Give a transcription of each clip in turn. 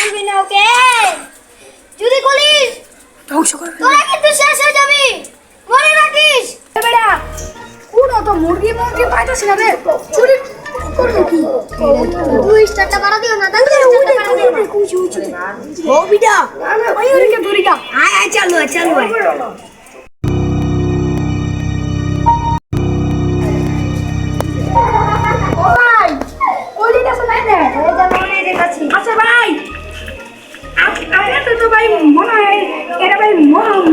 বলবি না ওকে। যদি বলিস ধ্বংস করে তোরা কিন্তু শেষ হয়ে যাবি, মনে রাখিস। বেটা কোন তো মুরগি পাইতাছ না রে, চুরি করবে কি? তুই স্টারটা বাড়া দিও না, তাহলে স্টারটা বাড়া দিও না। ও বিটা ওই ওরিকে দরিকা আয় আয় চালু আয় চালু আয়। ও ভাই ওই দিকে আছে না রে, এই যে মনে রেখেছি। আচ্ছা ভাই আরে তো ভাই মনে হয় এটা ভাই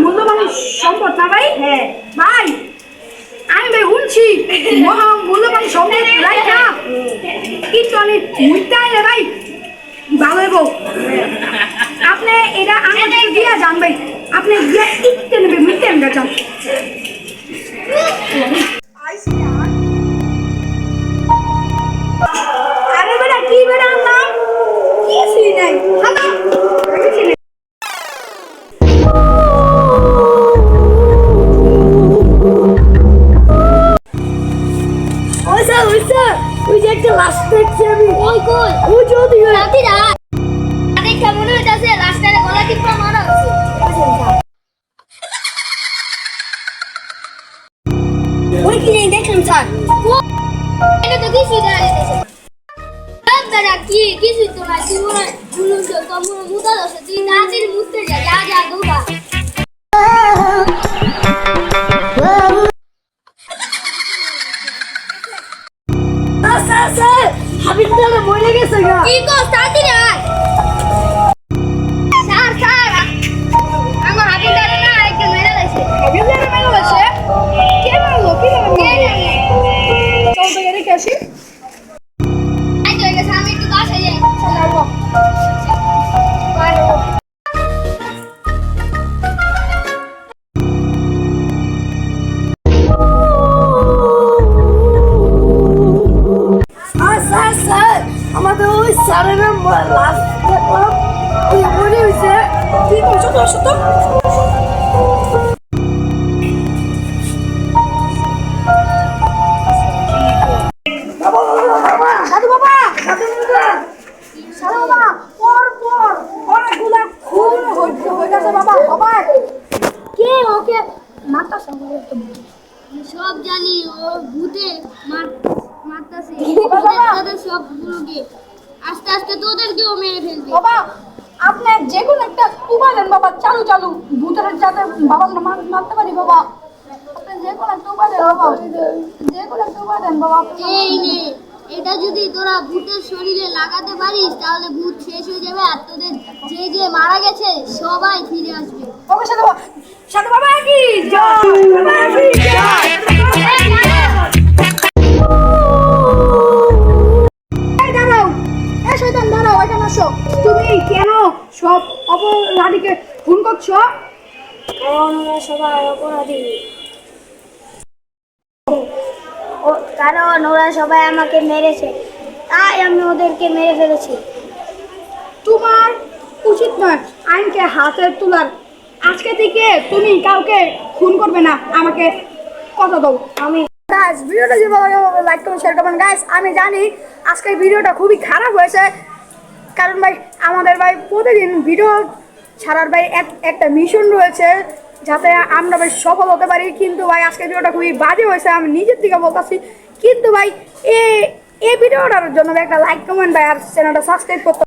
মূল্যবান সম্পদ না ভাই? হ্যাঁ ভাই আমি ভাই শুনছি মূল্যবান সম্পদ রাখা কিন্তু আমি মুইতে আইলে ভাই ভালো হইব। আপনি এটা আমাকে দিয়া যান ভাই, আপনি দিয়া ইতে নেবে মুইতে আমরা যান। আরে বেটা কি বেটা নাম কিছুই নাই হ্যালো কিছুই নাই। ওই যে একটা লাশ দেখছি আমি, ওই কই ওই যদি রাতিরা দেখে মনে হইতাছে লাস্টারে গলা টিপা মারা হইছে। ওই কি নেই দেখলাম স্যার। এটা তো কিছু দেখা যাইতেছে না। বেটা কি কিছু তো না, তুই মনে হয় মুদা দোষ, তুই তাড়াতাড়ি মুছতে যা, যা যা দৌড়া। স্যার হাবিবদারে মরে গেছে গা। কি কস তাড়াতাড়ি আয়। স্যার স্যার আমার হাবিলদারে না একজন মেরে গেছে। হাবিবদারে মেরে গেছে? কে মারলো কি মারলো? কে জানে? চল তো এদিকে আসি। এই তো গেছে, আমি একটু কাছে যাই। চল আসবো। স্যার আমাদের ওই স্যারের লাস্ট দেখলাম ওই মনে হয়েছে। কি করছো তোর সাথে? সাধু বাবা সাধু বাবা পর অনেকগুলা খুন হইতেছে বাবা বাবা। কে ওকে মাথা সামনে আমি সব জানি, ও ভূতে মারতাছে। বাবা! তোদের সবগুলোকে আস্তে আস্তে তোদেরকেও মেরে ফেলবে। বাবা আপনি যে কোনো একটা উপায় দেন বাবা, চালু ভূতের যাতে বাবা মারতে পারি বাবা। আপনি যে কোনো একটা উপায় দেন বাবা, যে কোনো একটা উপায় দেন বাবা। এই নে, এটা যদি তোরা ভূতের শরীরে লাগাতে পারিস তাহলে ভূত শেষ হয়ে যাবে, আর তোদের যে যে মারা গেছে সবাই ফিরে আসবে। ওকে সাধু বাবা কি জয় বাবা কি জয়। দাঁড়াও এ শয়তান দাঁড়াও, এখানে আসো। তুমি কেন সব অপরাধীকে খুন করছো? ওরা সবাই অপরাধী, কারণ ওরা সবাই আমাকে মেরেছে, তাই আমি ওদেরকে মেরে ফেলেছি। তোমার উচিত নয় আইনকে হাতে তোলার। আজকে থেকে তুমি কাউকে খুন করবে না, আমাকে কথা দাও। আমি গাইস ভিডিওটা যে ভালো লাগে লাইক করুন, শেয়ার করবেন। গাইস আমি জানি আজকের ভিডিওটা খুবই খারাপ হয়েছে, কারণ ভাই আমাদের ভাই প্রতিদিন ভিডিও ছাড়ার ভাই একটা মিশন রয়েছে যাতে আমরা ভাই সফল হতে পারি। কিন্তু ভাই আজকের ভিডিওটা খুবই বাজে হয়েছে, আমি নিজের থেকে বলতেছি। কিন্তু ভাই এই ভিডিওটার জন্য একটা লাইক কমেন্ট ভাই আর চ্যানেলটা সাবস্ক্রাইব করতে